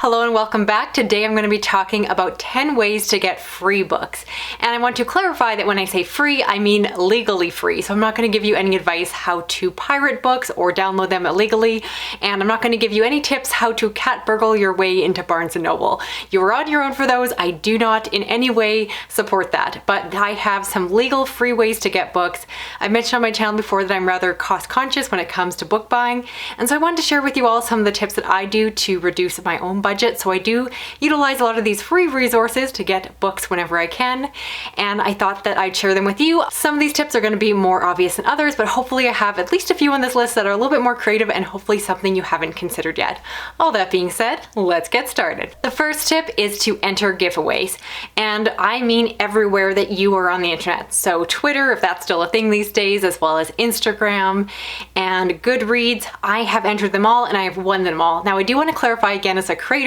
Hello and welcome back. Today I'm going to be talking about 10 ways to get free books. And I want to clarify that when I say free, I mean legally free. So I'm not going to give you any advice how to pirate books or download them illegally. And I'm not going to give you any tips how to cat burgle your way into Barnes & Noble. You're on your own for those. I do not in any way support that. But I have some legal free ways to get books. I mentioned on my channel before that I'm rather cost conscious when it comes to book buying. And so I wanted to share with you all some of the tips that I do to reduce my own budget. So I do utilize a lot of these free resources to get books whenever I can, and I thought that I'd share them with you. Some of these tips are going to be more obvious than others, but hopefully I have at least a few on this list that are a little bit more creative and hopefully something you haven't considered yet. All that being said, let's get started. The first tip is to enter giveaways, and I mean everywhere that you are on the internet. So Twitter, if that's still a thing these days, as well as Instagram and Goodreads. I have entered them all and I have won them all. Now I do want to clarify again, as a creator,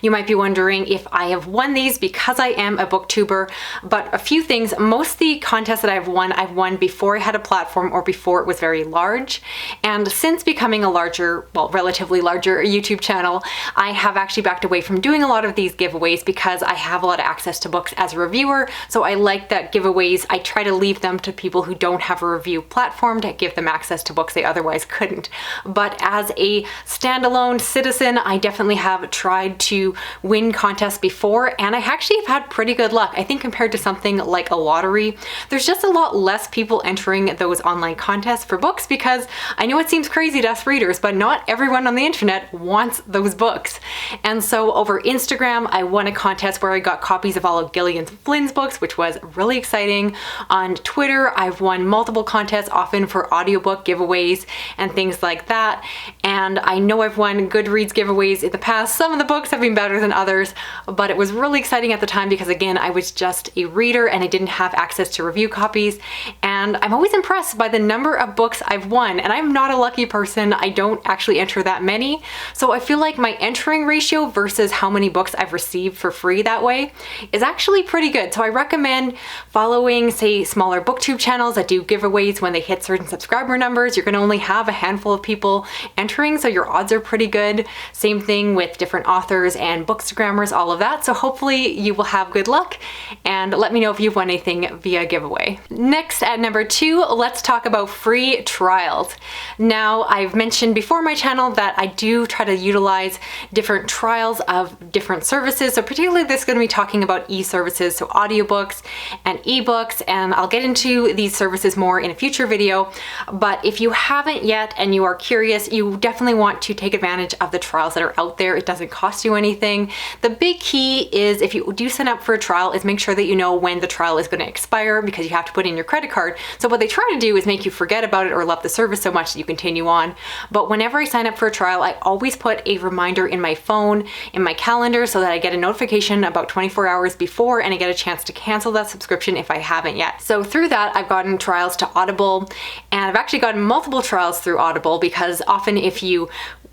you might be wondering if I have won these because I am a booktuber, but a few things. Most of the contests that I've won before I had a platform or before it was very large. And since becoming a larger, well, relatively larger YouTube channel, I have actually backed away from doing a lot of these giveaways because I have a lot of access to books as a reviewer. So I like that giveaways, I try to leave them to people who don't have a review platform to give them access to books they otherwise couldn't. But as a standalone citizen, I definitely have tried to win contests before, and I actually have had pretty good luck. I think compared to something like a lottery, there's just a lot less people entering those online contests for books, because I know it seems crazy to us readers, but not everyone on the internet wants those books. And so over Instagram, I won a contest where I got copies of all of Gillian Flynn's books, which was really exciting. On Twitter, I've won multiple contests, often for audiobook giveaways and things like that. And I know I've won Goodreads giveaways in the past. Some of the books have been better than others, but it was really exciting at the time because, again, I was just a reader and I didn't have access to review copies. And I'm always impressed by the number of books I've won, and I'm not a lucky person. I don't actually enter that many. So I feel like my entering ratio versus how many books I've received for free that way is actually pretty good. So I recommend following, say, smaller booktube channels that do giveaways when they hit certain subscriber numbers. You're going to only have a handful of people entering, so your odds are pretty good. Same thing with different authors and bookstagrammers, all of that. So hopefully you will have good luck, and let me know if you've won anything via giveaway. Next, at number 2, let's talk about free trials. Now, I've mentioned before my channel that I do try to utilize different trials of different services. So particularly this is going to be talking about e-services, so audiobooks and ebooks, and I'll get into these services more in a future video. But if you haven't yet and you are curious, you definitely want to take advantage of the trials that are out there. It doesn't cost you anything. The big key is, if you do sign up for a trial, is make sure that you know when the trial is going to expire, because you have to put in your credit card. So what they try to do is make you forget about it or love the service so much that you continue on. But whenever I sign up for a trial, I always put a reminder in my phone, in my calendar, so that I get a notification about 24 hours before and I get a chance to cancel that subscription if I haven't yet. So through that, I've gotten trials to Audible, and I've actually gotten multiple trials through Audible, because often if you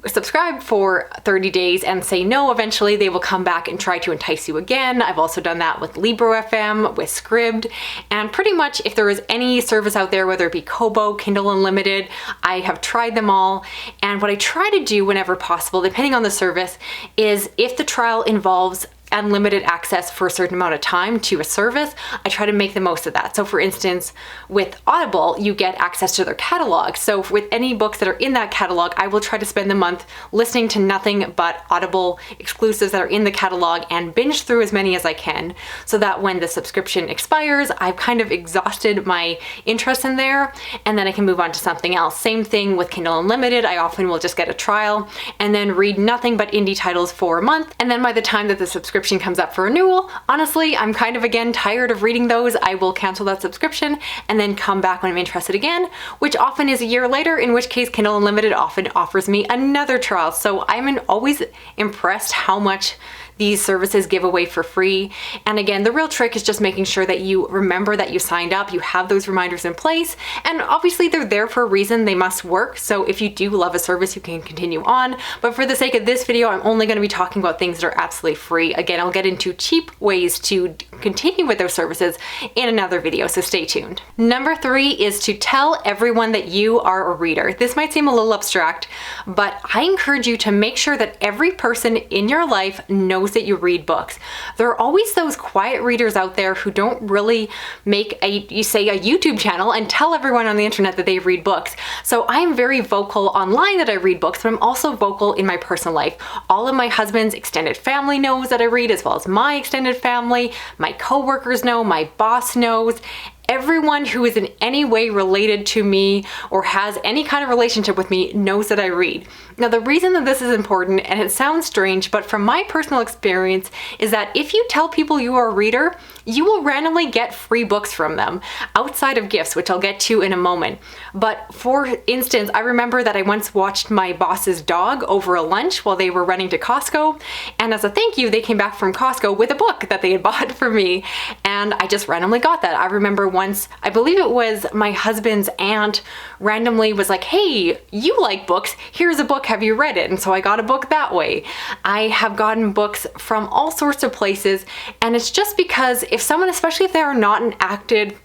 subscribe for 30 days and say no, eventually they will come back and try to entice you again. I've also done that with Libro FM, with Scribd, and pretty much if there is any service out there, whether it be Kobo, Kindle Unlimited, I have tried them all. And what I try to do whenever possible, depending on the service, is if the trial involves unlimited access for a certain amount of time to a service, I try to make the most of that. So for instance, with Audible, you get access to their catalog. So with any books that are in that catalog, I will try to spend the month listening to nothing but Audible exclusives that are in the catalog and binge through as many as I can, so that when the subscription expires, I've kind of exhausted my interest in there, and then I can move on to something else. Same thing with Kindle Unlimited. I often will just get a trial and then read nothing but indie titles for a month, and then by the time that the subscription comes up for renewal, honestly, I'm kind of again tired of reading those. I will cancel that subscription and then come back when I'm interested again, which often is a year later, in which case Kindle Unlimited often offers me another trial. So I'm always impressed how much these services give away for free. And again, the real trick is just making sure that you remember that you signed up, you have those reminders in place, and obviously they're there for a reason, they must work. So if you do love a service, you can continue on. But for the sake of this video, I'm only going to be talking about things that are absolutely free. Again, I'll get into cheap ways to continue with those services in another video, so stay tuned. Number 3 is to tell everyone that you are a reader. This might seem a little abstract, but I encourage you to make sure that every person in your life knows that you read books. There are always those quiet readers out there who don't really make a YouTube channel and tell everyone on the internet that they read books. So I'm very vocal online that I read books, but I'm also vocal in my personal life. All of my husband's extended family knows that I read, as well as my extended family. My coworkers know, my boss knows. Everyone who is in any way related to me or has any kind of relationship with me knows that I read. Now, the reason that this is important, and it sounds strange, but from my personal experience, is that if you tell people you are a reader, you will randomly get free books from them outside of gifts, which I'll get to in a moment. But for instance, I remember that I once watched my boss's dog over a lunch while they were running to Costco. And as a thank you, they came back from Costco with a book that they had bought for me. And I just randomly got that. I remember once, I believe it was my husband's aunt randomly was like, hey, you like books, here's a book, have you read it? And so I got a book that way. I have gotten books from all sorts of places, and it's just because if someone, especially if they are not an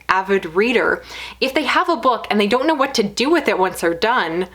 avid reader, if they have a book and they don't know what to do with it once they're done,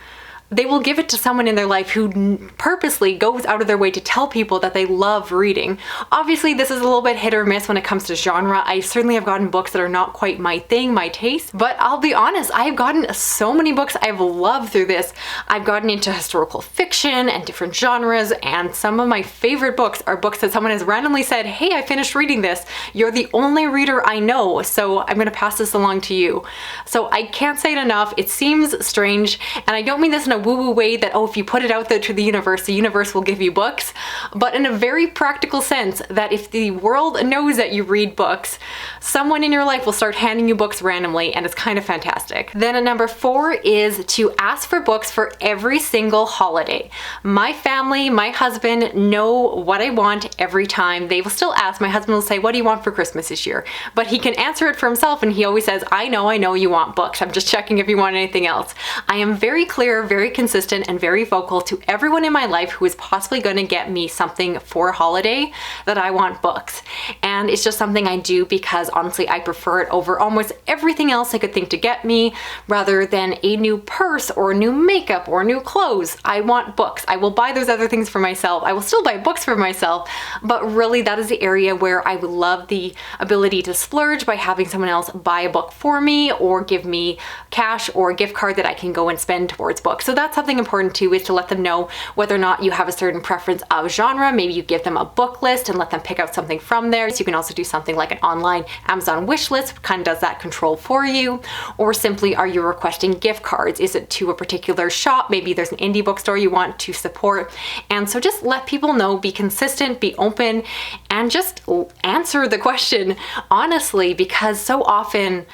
they will give it to someone in their life who purposely goes out of their way to tell people that they love reading. Obviously, this is a little bit hit or miss when it comes to genre. I certainly have gotten books that are not quite my thing, my taste, but I'll be honest, I have gotten so many books I've loved through this. I've gotten into historical fiction and different genres, and some of my favorite books are books that someone has randomly said, hey, I finished reading this. You're the only reader I know, so I'm gonna pass this along to you. So I can't say it enough. It seems strange, and I don't mean this in a woo-woo way that, oh, if you put it out there to the universe will give you books, but in a very practical sense that if the world knows that you read books, someone in your life will start handing you books randomly, and it's kind of fantastic. Then at number 4 is to ask for books for every single holiday. My family, my husband know what I want every time. They will still ask. My husband will say, what do you want for Christmas this year? But he can answer it for himself, and he always says, I know you want books. I'm just checking if you want anything else. I am very clear, very consistent, and very vocal to everyone in my life who is possibly going to get me something for a holiday that I want books. And it's just something I do because honestly I prefer it over almost everything else I could think to get me. Rather than a new purse or new makeup or new clothes, I want books. I will buy those other things for myself. I will still buy books for myself, but really that is the area where I would love the ability to splurge by having someone else buy a book for me or give me cash or a gift card that I can go and spend towards books. So that's something important too, is to let them know whether or not you have a certain preference of genre. Maybe you give them a book list and let them pick out something from there. So you can also do something like an online Amazon wish list, kind of does that control for you. Or simply, are you requesting gift cards? Is it to a particular shop? Maybe there's an indie bookstore you want to support. And so just let people know, be consistent, be open, and just answer the question honestly, because so often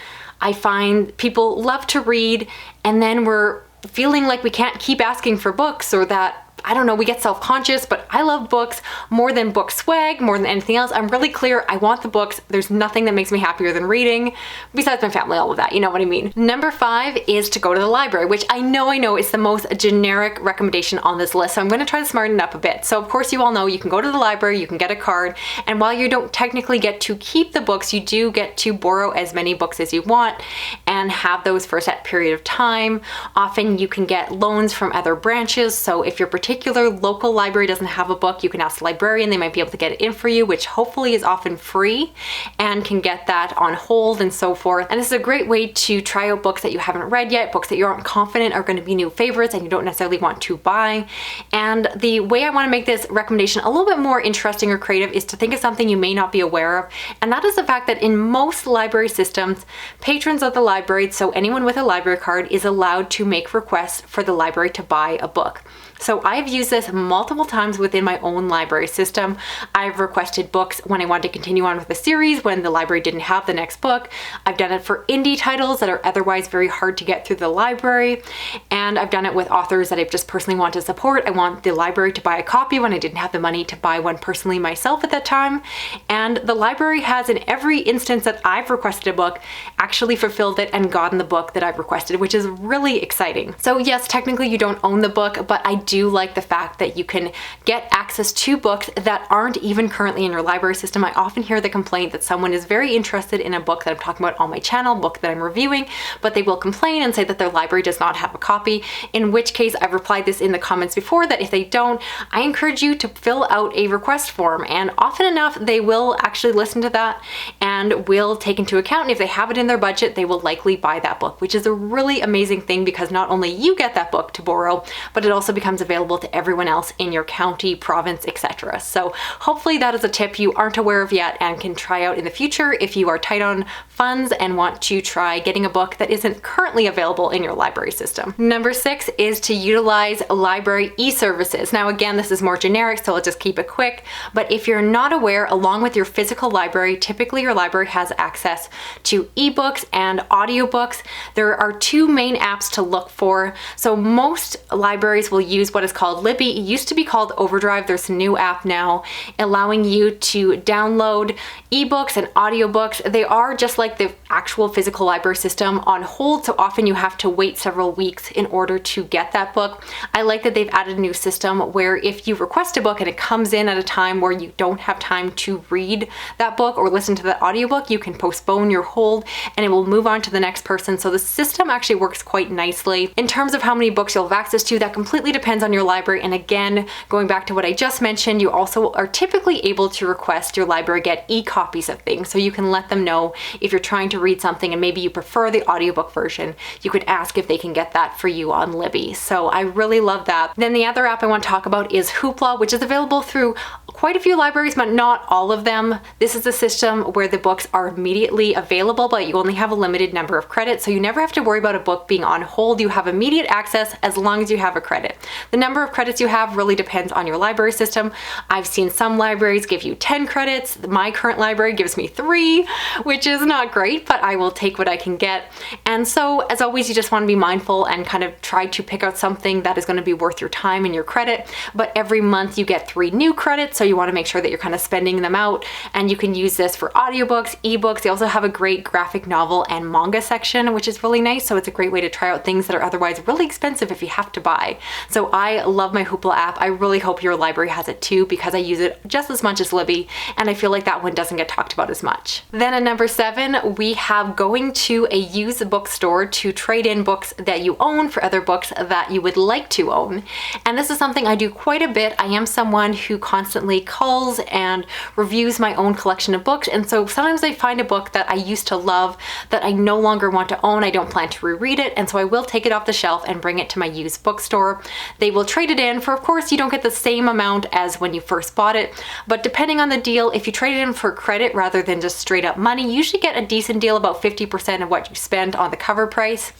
I find people love to read and then we're feeling like we can't keep asking for books, or that, I don't know, we get self-conscious, but I love books more than book swag, more than anything else. I'm really clear, I want the books. There's nothing that makes me happier than reading, besides my family, all of that, you know what I mean. Number 5 is to go to the library, which I know is the most generic recommendation on this list, so I'm gonna try to smarten it up a bit. So of course you all know you can go to the library, you can get a card, and while you don't technically get to keep the books, you do get to borrow as many books as you want and have those for a set period of time. Often you can get loans from other branches, so if your particular local library doesn't have a book, you can ask the librarian, they might be able to get it in for you, which hopefully is often free and can get that on hold and so forth. And this is a great way to try out books that you haven't read yet, books that you aren't confident are going to be new favorites and you don't necessarily want to buy. And the way I want to make this recommendation a little bit more interesting or creative is to think of something you may not be aware of, and that is the fact that in most library systems, patrons of the library, so anyone with a library card, is allowed to make requests for the library to buy a book. So I've used this multiple times within my own library system. I've requested books when I wanted to continue on with a series when the library didn't have the next book. I've done it for indie titles that are otherwise very hard to get through the library. And I've done it with authors that I just personally want to support. I want the library to buy a copy when I didn't have the money to buy one personally myself at that time. And the library has, in every instance that I've requested a book, actually fulfilled it and gotten the book that I've requested, which is really exciting. So yes, technically you don't own the book, but I do like the fact that you can get access to books that aren't even currently in your library system. I often hear the complaint that someone is very interested in a book that I'm talking about on my channel, book that I'm reviewing, but they will complain and say that their library does not have a copy, in which case I've replied this in the comments before that if they don't, I encourage you to fill out a request form, and often enough they will actually listen to that and will take into account, and if they have it in their budget, they will likely buy that book, which is a really amazing thing because not only you get that book to borrow, but it also becomes available to everyone else in your county, province, etc. So hopefully that is a tip you aren't aware of yet and can try out in the future if you are tight on funds and want to try getting a book that isn't currently available in your library system. Number 6 is to utilize library e-services. Now again, this is more generic, so let's just keep it quick, but if you're not aware, along with your physical library, typically your library has access to ebooks and audiobooks. There are 2 main apps to look for. So most libraries will use what is called Libby. It used to be called Overdrive. There's a new app now allowing you to download ebooks and audiobooks. They are just like the actual physical library system on hold, so often you have to wait several weeks in order to get that book. I like that they've added a new system where if you request a book and it comes in at a time where you don't have time to read that book or listen to that audiobook, you can postpone your hold and it will move on to the next person. So the system actually works quite nicely. In terms of how many books you'll have access to, that completely depends on your library. And again, going back to what I just mentioned, you also are typically able to request your library get e-copies of things. So you can let them know if you're trying to read something and maybe you prefer the audiobook version, you could ask if they can get that for you on Libby. So I really love that. Then the other app I want to talk about is Hoopla, which is available through quite a few libraries, but not all of them. This is a system where the books are immediately available, but you only have a limited number of credits, so you never have to worry about a book being on hold. You have immediate access as long as you have a credit. The number of credits you have really depends on your library system. I've seen some libraries give you 10 credits. My current library gives me 3, which is not great, but I will take what I can get. And so as always, you just want to be mindful and kind of try to pick out something that is going to be worth your time and your credit. But every month you get 3 new credits, so you want to make sure that you're kind of spending them out, and you can use this for audiobooks, ebooks. They also have a great graphic novel and manga section, which is really nice. So it's a great way to try out things that are otherwise really expensive if you have to buy. So I love my Hoopla app. I really hope your library has it too, because I use it just as much as Libby, and I feel like that one doesn't get talked about as much. Then at number 7, we have going to a used bookstore to trade in books that you own for other books that you would like to own. And this is something I do quite a bit. I am someone who constantly culls and reviews my own collection of books, and so sometimes I find a book that I used to love that I no longer want to own. I don't plan to reread it, and so I will take it off the shelf and bring it to my used bookstore. They will trade it in for, of course, you don't get the same amount as when you first bought it, but depending on the deal, if you trade it in for credit rather than just straight up money, you usually get a decent deal, about 50% of what you spend on the cover price.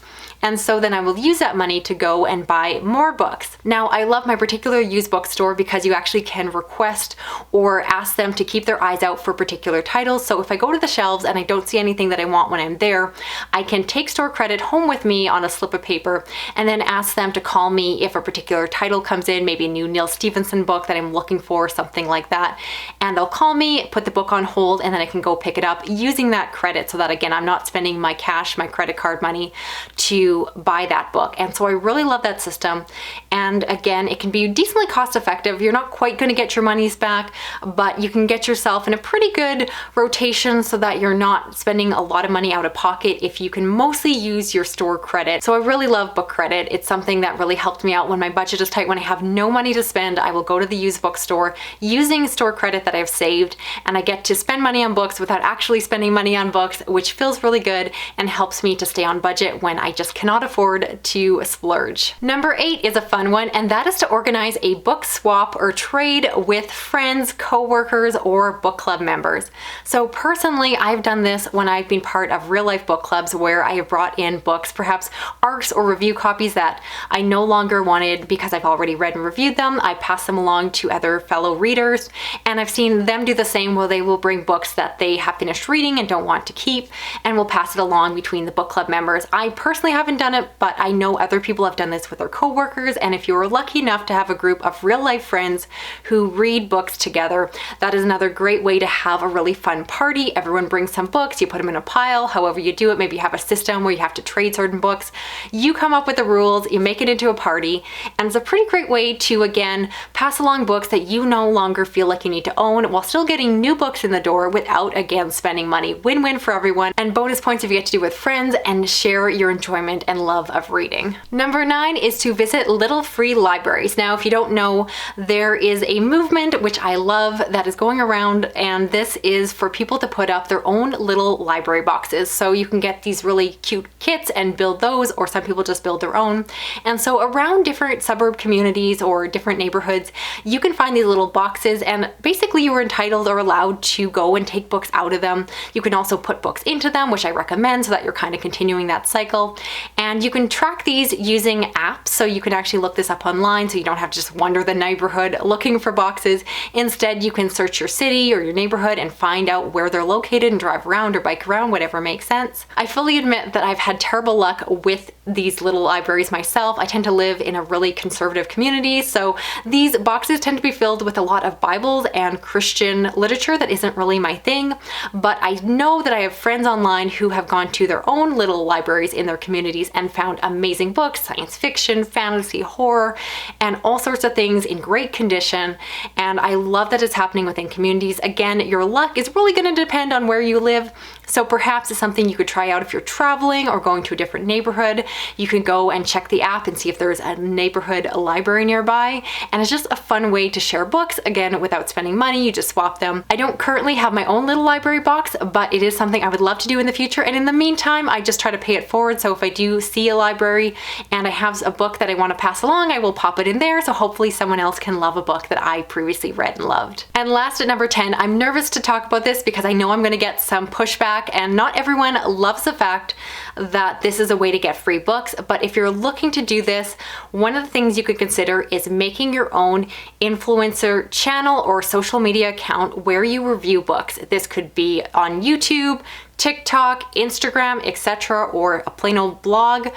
And so then I will use that money to go and buy more books. Now, I love my particular used bookstore because you actually can request or ask them to keep their eyes out for particular titles. So if I go to the shelves and I don't see anything that I want when I'm there, I can take store credit home with me on a slip of paper and then ask them to call me if a particular title comes in, maybe a new Neil Stephenson book that I'm looking for, something like that. And they'll call me, put the book on hold, and then I can go pick it up using that credit so that, again, I'm not spending my cash, my credit card money to buy that book. And so I really love that system. And again, it can be decently cost effective. You're not quite going to get your monies back, but you can get yourself in a pretty good rotation so that you're not spending a lot of money out of pocket if you can mostly use your store credit. So I really love book credit. It's something that really helped me out when my budget is tight. When I have no money to spend, I will go to the used bookstore using store credit that I've saved, and I get to spend money on books without actually spending money on books, which feels really good and helps me to stay on budget when I just cannot afford to splurge. Number 8 is a fun one, and that is to organize a book swap or trade with friends, co-workers, or book club members. So personally, I've done this when I've been part of real life book clubs where I have brought in books, perhaps ARCs or review copies that I no longer wanted because I've already read and reviewed them. I pass them along to other fellow readers, and I've seen them do the same where they will bring books that they have finished reading and don't want to keep, and will pass it along between the book club members. I personally haven't done it, but I know other people have done this with their coworkers, and if you're lucky enough to have a group of real life friends who read books together, that is another great way to have a really fun party. Everyone brings some books, you put them in a pile, however you do it. Maybe you have a system where you have to trade certain books. You come up with the rules, you make it into a party, And it's a pretty great way to, again, pass along books that you no longer feel like you need to own while still getting new books in the door without, again, spending money. Win-win for everyone, and bonus points if you get to do with friends and share your enjoyment and love of reading. Number 9 is to visit little free libraries. Now, if you don't know, there is a movement, which I love, that is going around, and this is for people to put up their own little library boxes. So you can get these really cute kits and build those, or some people just build their own. And so around different suburb communities or different neighborhoods, you can find these little boxes, and basically you are entitled or allowed to go and take books out of them. You can also put books into them, which I recommend, so that you're kind of continuing that cycle. And you can track these using apps, so you can actually look this up online, so you don't have to just wander the neighborhood looking for boxes. Instead, you can search your city or your neighborhood and find out where they're located and drive around or bike around, whatever makes sense. I fully admit that I've had terrible luck with these little libraries myself. I tend to live in a really conservative community, so these boxes tend to be filled with a lot of Bibles and Christian literature that isn't really my thing. But I know that I have friends online who have gone to their own little libraries in their communities and found amazing books, science fiction, fantasy, horror, and all sorts of things in great condition. And I love that it's happening within communities. Again, your luck is really going to depend on where you live. So perhaps it's something you could try out if you're traveling or going to a different neighborhood. You can go and check the app and see if there's a neighborhood library nearby. And it's just a fun way to share books, again, without spending money. You just swap them. I don't currently have my own little library box, but it is something I would love to do in the future. And in the meantime, I just try to pay it forward. So if I do see a library and I have a book that I want to pass along, I will pop it in there. So hopefully someone else can love a book that I previously read and loved. And last, at number 10, I'm nervous to talk about this because I know I'm going to get some pushback, and not everyone loves the fact that this is a way to get free books. But if you're looking to do this, one of the things you could consider is making your own influencer channel or social media account where you review books. This could be on YouTube, TikTok, Instagram, etc., or a plain old blog.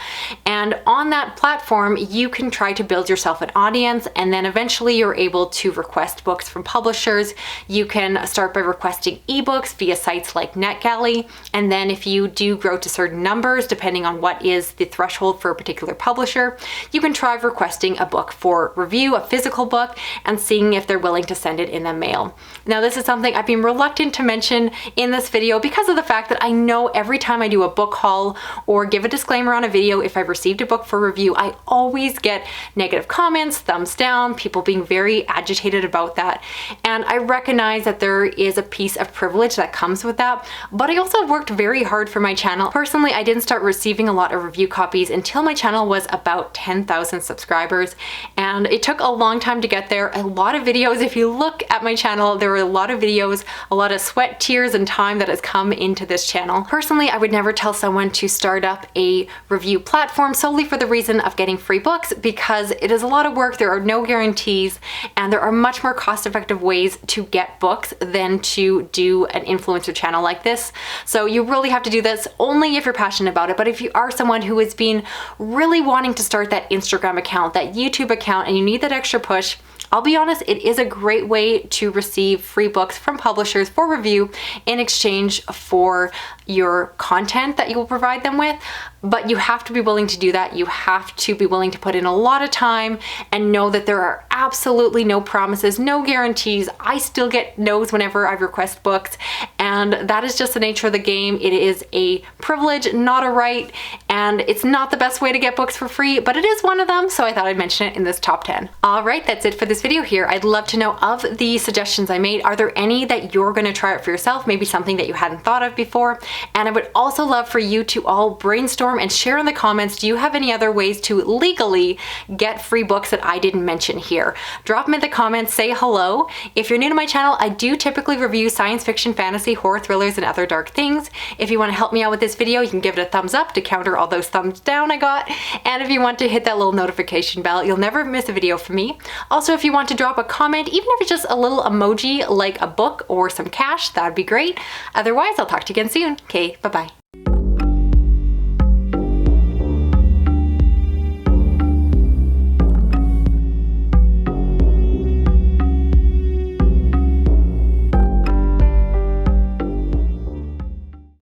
And on that platform, you can try to build yourself an audience, and then eventually you're able to request books from publishers. You can start by requesting ebooks via sites like NetGalley, and then if you do grow to certain numbers, depending on what is the threshold for a particular publisher, you can try requesting a book for review, a physical book, and seeing if they're willing to send it in the mail. Now, this is something I've been reluctant to mention in this video because of the fact that I know every time I do a book haul or give a disclaimer on a video, if I've received a book for review, I always get negative comments, thumbs down, people being very agitated about that. And I recognize that there is a piece of privilege that comes with that, but I also worked very hard for my channel. Personally, I didn't start receiving a lot of review copies until my channel was about 10,000 subscribers, and it took a long time to get there. A lot of videos, if you look at my channel, there are a lot of videos, a lot of sweat, tears, and time that has come into this channel. Personally, I would never tell someone to start up a review platform solely for the reason of getting free books, because it is a lot of work, there are no guarantees, and there are much more cost-effective ways to get books than to do an influencer channel like this. So you really have to do this only if you're passionate about it. But if you are someone who has been really wanting to start that Instagram account, that YouTube account, and you need that extra push, I'll be honest, it is a great way to receive free books from publishers for review in exchange for your content that you will provide them with. But you have to be willing to do that. You have to be willing to put in a lot of time and know that there are absolutely no promises, no guarantees. I still get no's whenever I request books, and that is just the nature of the game. It is a privilege, not a right, and it's not the best way to get books for free, but it is one of them, so I thought I'd mention it in this top 10. All right, that's it for this video here. I'd love to know, of the suggestions I made, are there any that you're going to try out for yourself, maybe something that you hadn't thought of before? And I would also love for you to all brainstorm and share in the comments, do you have any other ways to legally get free books that I didn't mention here? Drop them in the comments, say hello. If you're new to my channel, I do typically review science fiction, fantasy, horror, thrillers, and other dark things. If you want to help me out with this video, you can give it a thumbs up to counter all those thumbs down I got. And if you want to hit that little notification bell, you'll never miss a video from me. Also, if you want to drop a comment, even if it's just a little emoji like a book or some cash, that'd be great. Otherwise, I'll talk to you again soon. Okay, bye-bye.